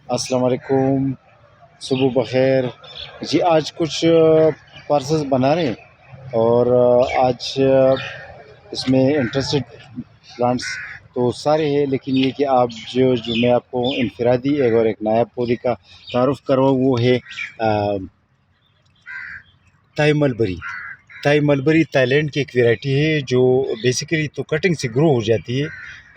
السلام علیکم، صبح بخیر جی۔ آج کچھ پارسلز بنا رہے ہیں اور آج اس میں انٹرسٹڈ پلانٹس تو سارے ہیں، لیکن یہ کہ آپ جو میں آپ کو انفرادی اور ایک نایاب پودے کا تعارف کرواؤں وہ ہے تھائی ملبری۔ تھائی ملبری تائی لینڈ کی ایک ویرائٹی ہے جو بیسیکلی تو کٹنگ سے گرو ہو جاتی ہے،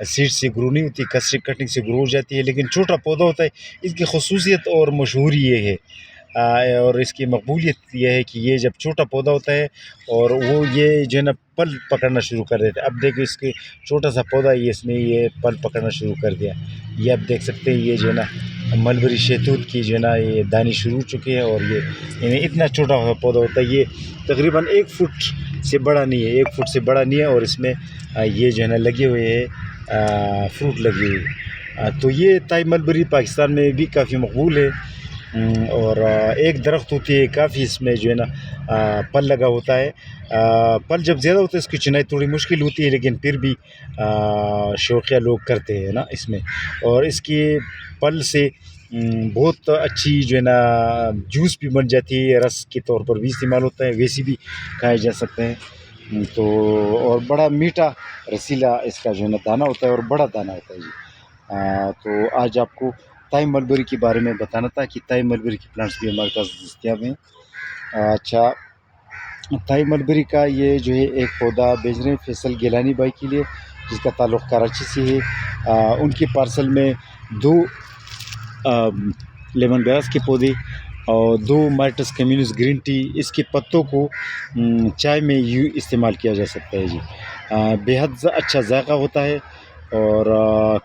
سیڈ سے گرو نہیں ہوتی، کٹنگ سے گرو ہو جاتی ہے، لیکن چھوٹا پودا ہوتا ہے۔ اس کی خصوصیت اور مشہوری یہ ہے اور اس کی مقبولیت یہ ہے کہ یہ جب چھوٹا پودا ہوتا ہے اور وہ یہ جو ہے نا پل پکڑنا شروع کر دیتا ہے۔ اب دیکھو اس کے چھوٹا سا پودا یہ اس نے یہ پل پکڑنا شروع کر دیا، یہ آپ دیکھ سکتے ہیں۔ یہ جو ہے نا ملبری شہتوت کی جو ہے نا یہ دانے شروع ہو چکے ہیں اور یہ اتنا چھوٹا پودا ہوتا ہے، یہ تقریباً 1 فٹ سے بڑا نہیں ہے، 1 فٹ سے بڑا نہیں ہے، اور اس میں یہ جو ہے نا لگے ہوئے ہیں فروٹ لگے ہوئے۔ تو یہ تھائی ملبری پاکستان میں بھی کافی مقبول ہے اور ایک درخت ہوتی ہے کافی، اس میں جو ہے نا پل لگا ہوتا ہے۔ پل جب زیادہ ہوتا ہے اس کی چنائی تھوڑی مشکل ہوتی ہے، لیکن پھر بھی شوقیہ لوگ کرتے ہیں نا اس میں، اور اس کی پل سے بہت اچھی جو ہے نا جوس بھی بن جاتی ہے، رس کے طور پر بھی استعمال ہوتا ہے، ویسے بھی کھائے جا سکتے ہیں۔ تو اور بڑا میٹھا رسیلا اس کا جو ہے نا دانہ ہوتا ہے اور بڑا دانہ ہوتا ہے جی۔ تو آج آپ کو تھائی ملبری کے بارے میں بتانا تھا کہ تھائی ملبری کی پلانٹس بھی ہمارے پاس دستیاب ہیں۔ اچھا، تھائی ملبری کا یہ جو ہے ایک پودا بیچ رہے ہیں فیصل گیلانی بھائی کے لیے، جس کا تعلق کراچی سے ہے۔ ان کی پارسل میں 2 لیمن گراس کے پودے اور 2 مارٹس کمیونس گرین ٹی، اس کے پتوں کو چائے میں استعمال کیا جا سکتا ہے جی۔ بےحد اچھا ذائقہ ہوتا ہے اور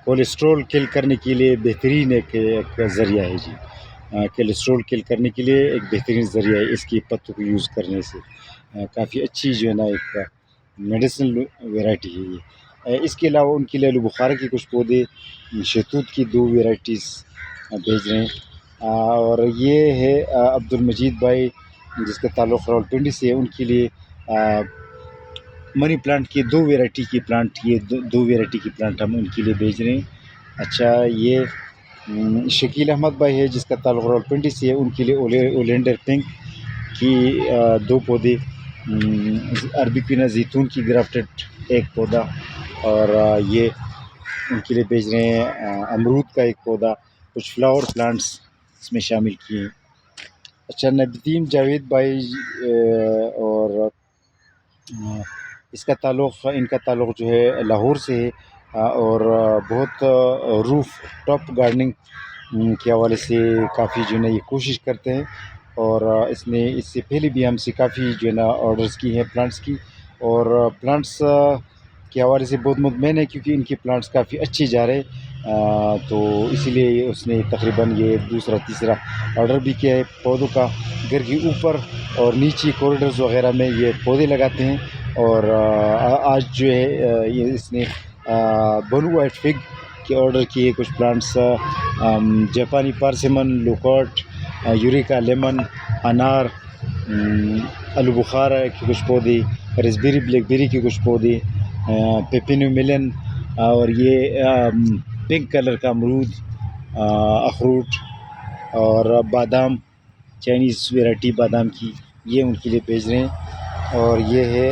کولیسٹرول کل کرنے کے لیے بہترین ایک ذریعہ ہے جی۔ کولیسٹرول کل کرنے کے لیے ایک بہترین ذریعہ ہے اس کی پتوں کو یوز کرنے سے، کافی اچھی جو ہے نا ایک میڈیسنل ویرائٹی ہے یہ۔ اس کے علاوہ ان کے لیے آلو بخارا کے کچھ پودے، شہتوت کی 2 ویرائٹیز بھیج رہے ہیں۔ اور یہ ہے عبدالمجید بھائی جس کا تعلق راولپنڈی سے ہے، ان کے لیے منی پلانٹ کی 2 ویرائٹی کی پلانٹ، یہ 2 ویرائٹی کی پلانٹ ہم ان کے لیے بھیج رہے ہیں۔ اچھا، یہ شکیل احمد بھائی ہے جس کا تعلق راولپنڈی سے ہے، ان کے لیے اولینڈر پنک کی 2 پودے، عربیکوینا زیتون کی گرافٹڈ 1 پودا، اور یہ ان کے لیے بھیج رہے ہیں امرود کا 1 پودا، کچھ فلاور پلانٹس اس میں شامل کیے ہیں۔ اچھا، ندیم جاوید بھائی اور ان کا تعلق جو ہے لاہور سے ہے اور بہت روف ٹاپ گارڈننگ کے حوالے سے کافی جو ہے نا یہ کوشش کرتے ہیں، اور اس سے پہلے بھی ہم سے کافی جو ہے نا آرڈرز کی ہیں پلانٹس کی، اور پلانٹس کے حوالے سے بہت مطمئن ہے کیونکہ ان کے پلانٹس کافی اچھے جا رہے ہیں۔ تو اسی لیے اس نے تقریباً یہ 2 تیسرا آرڈر بھی کیا ہے پودوں کا۔ گھر کے اوپر اور نیچے کوریڈورز وغیرہ میں یہ پودے لگاتے ہیں، اور آج جو ہے یہ اس نے بنو وائٹ فگ کے آرڈر کیے کچھ پلانٹس، جاپانی پارسیمن، لوکاٹ، یوریکا لیمن، انار، آلو بخارا کے کچھ پودے، ریسبیری بلیک بیری کے کچھ پودے، پیپینو ملن، اور یہ پنک کلر کا امرود، اخروٹ، اور بادام، چائنیز ویرائٹی بادام کی، یہ ان کے لیے بھیج رہے ہیں۔ اور یہ ہے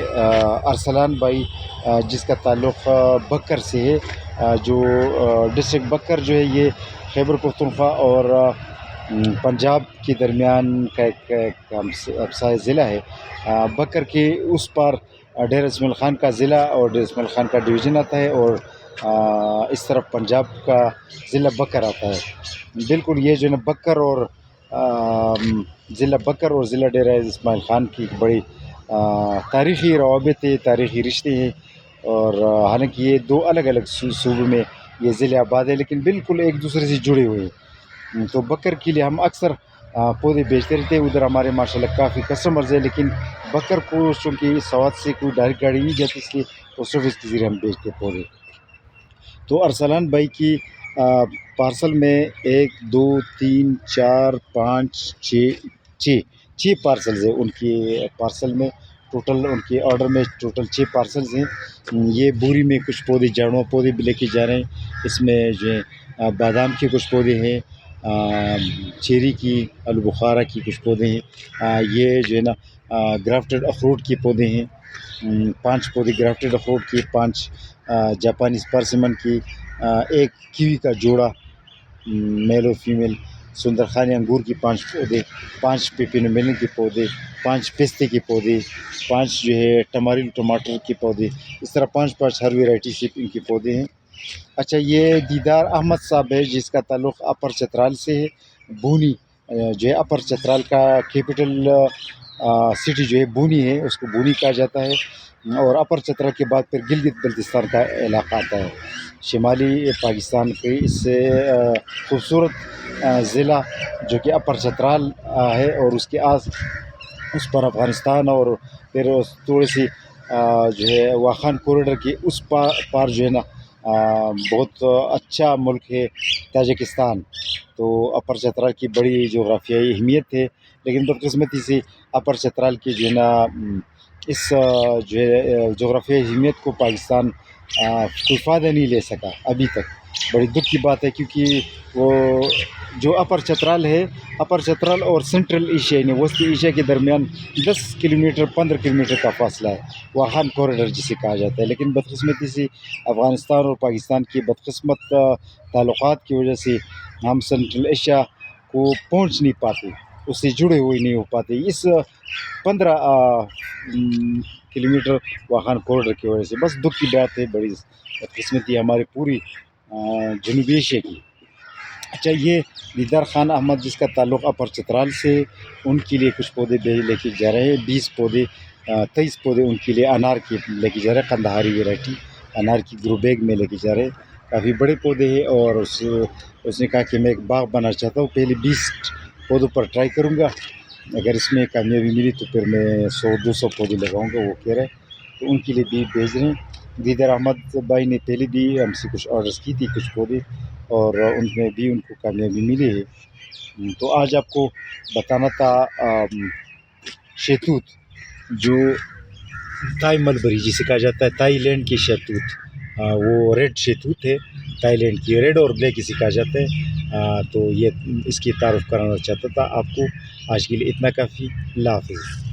ارسلان بھائی جس کا تعلق بکر سے ہے، جو ڈسٹرکٹ بکر جو ہے یہ خیبر پختونخوا اور پنجاب کے درمیان کا ایک ہمسایہ ضلع ہے۔ بکر کے اس پار ڈیرہ اسماعیل خان کا ضلع اور ڈیرہ اسماعیل خان کا ڈویژن آتا ہے، اور اس طرف پنجاب کا ضلع بکر آتا ہے۔ بالکل یہ جو ہے نا بکر اور ضلع ڈیرہ اسماعیل خان کی بڑی تاریخی روابط ہے، تاریخی رشتے ہیں، اور حالانکہ یہ 2 الگ الگ صوبوں میں یہ ضلع آباد ہے، لیکن بالکل ایک دوسرے سے جڑے ہوئے ہیں۔ تو بکر کے لیے ہم اکثر پودے بیچتے رہتے ہیں، ادھر ہمارے ماشاءاللہ کافی کسٹمرز ہیں، لیکن بکر کو چونکہ سوات سے کوئی ڈائریکٹ گاڑی نہیں جاتی، اس لیے پوسٹ آفس کے ذریعے ہم بیچتے ہیں پودے۔ تو ارسلان بھائی کی پارسل میں 1 2 3 4 5 6 پارسلز ہیں ان کے پارسل میں، ٹوٹل ان کے آرڈر میں ٹوٹل 6 پارسلز ہیں۔ یہ بوری میں کچھ پودے، جاڑواں پودے بھی لے کے جا رہے ہیں، اس میں جو ہے بادام کے کچھ پودے ہیں، چیری کی، آلو بخارا کی کچھ پودے ہیں. یہ جو ہے نا گرافٹڈ اخروٹ کے پودے ہیں. 5 پودے گرافٹڈ اخروٹ کی، 5 جاپانیز پرسمن کی، 1 کیوی کا جوڑا میل اور فیمیل، سندرخانی انگور کی 5 پودے، 5 پیپینو میلن کے پودے، 5 پستے کے پودے، 5 جو ہے ٹماریل ٹماٹر کے پودے. اس طرح 5 ہر ویرائٹی سے ان کے پودے ہیں. اچھا، یہ دیدار احمد صاحب ہے جس کا تعلق اپر چترال سے ہے. بونی جو ہے اپر چترال کا کیپٹل سٹی جو ہے بونی ہے، اس کو بونی کہا جاتا ہے. اور اپر چترال کے بعد پھر گلگت بلتستان کا علاقہ آتا ہے، شمالی پاکستان کے اس سے خوبصورت ضلع جو کہ اپر چترال ہے. اور اس کے اس پر افغانستان اور پھر تھوڑی سی جو ہے واخان کوریڈر کی اس پار جو ہے نا بہت اچھا ملک ہے تاجکستان. تو اپر چترال کی بڑی جغرافیائی اہمیت ہے، لیکن بدقسمتی سے اپر چترال کی جو ہے نا اس جو ہے جغرافیائی اہمیت کو پاکستان کوئی فائدہ نہیں لے سکا ابھی تک. بڑی دکھ کی بات ہے، کیونکہ وہ جو اپر چترال ہے، اپر چترال اور سینٹرل ایشیا یعنی وسطی ایشیا کے درمیان 10 کلومیٹر 15 کلومیٹر کا فاصلہ ہے، واخان کوریڈر جسے کہا جاتا ہے. لیکن بدقسمتی سے افغانستان اور پاکستان کی بدقسمت تعلقات کی وجہ سے ہم سینٹرل ایشیا کو پہنچ نہیں پاتے، اس سے جڑے ہوئے نہیں ہو پاتے اس 15 کلومیٹر واخان کوریڈر کی وجہ سے. بس دکھ کی بات ہے، بڑی بدقسمتی ہمارے پوری جنوبی ایشیا کی. اچھا، یہ دیدار خان احمد جس کا تعلق اپر چترال سے، ان کے لیے کچھ پودے لے کے جا رہے ہیں. 20 پودے 23 پودے ان کے لیے انار کے لے کے جا رہے ہیں، قندہاری ویرائٹی انار کی گرو بیگ میں لے کے جا رہے ہیں. کافی بڑے پودے ہیں، اور اس نے کہا کہ میں ایک باغ بنانا چاہتا ہوں، پہلے 20 پودوں پر ٹرائی کروں گا، اگر اس میں کامیابی ملی تو پھر میں 100-200 پودے لگاؤں گا، وہ کہہ رہے ہیں. تو ان کے لیے بھی بھیج رہے ہیں. دیدار احمد بھائی نے پہلے بھی ہم سے کچھ آرڈرز کی تھی کچھ پودے، اور ان میں بھی ان کو کامیابی ملی ہے. تو آج آپ کو بتانا تھا شہتوت، جو تھائی ملبری جسے کہا جاتا ہے، تھائی لینڈ کی شہتوت، وہ ریڈ شہتوت ہے، تھائی لینڈ کی ریڈ اور بلیک اسے کہا جاتا ہے. تو یہ اس کی تعارف کرانا چاہتا تھا آپ کو. آج کے لیے اتنا کافی. اللہ حافظ.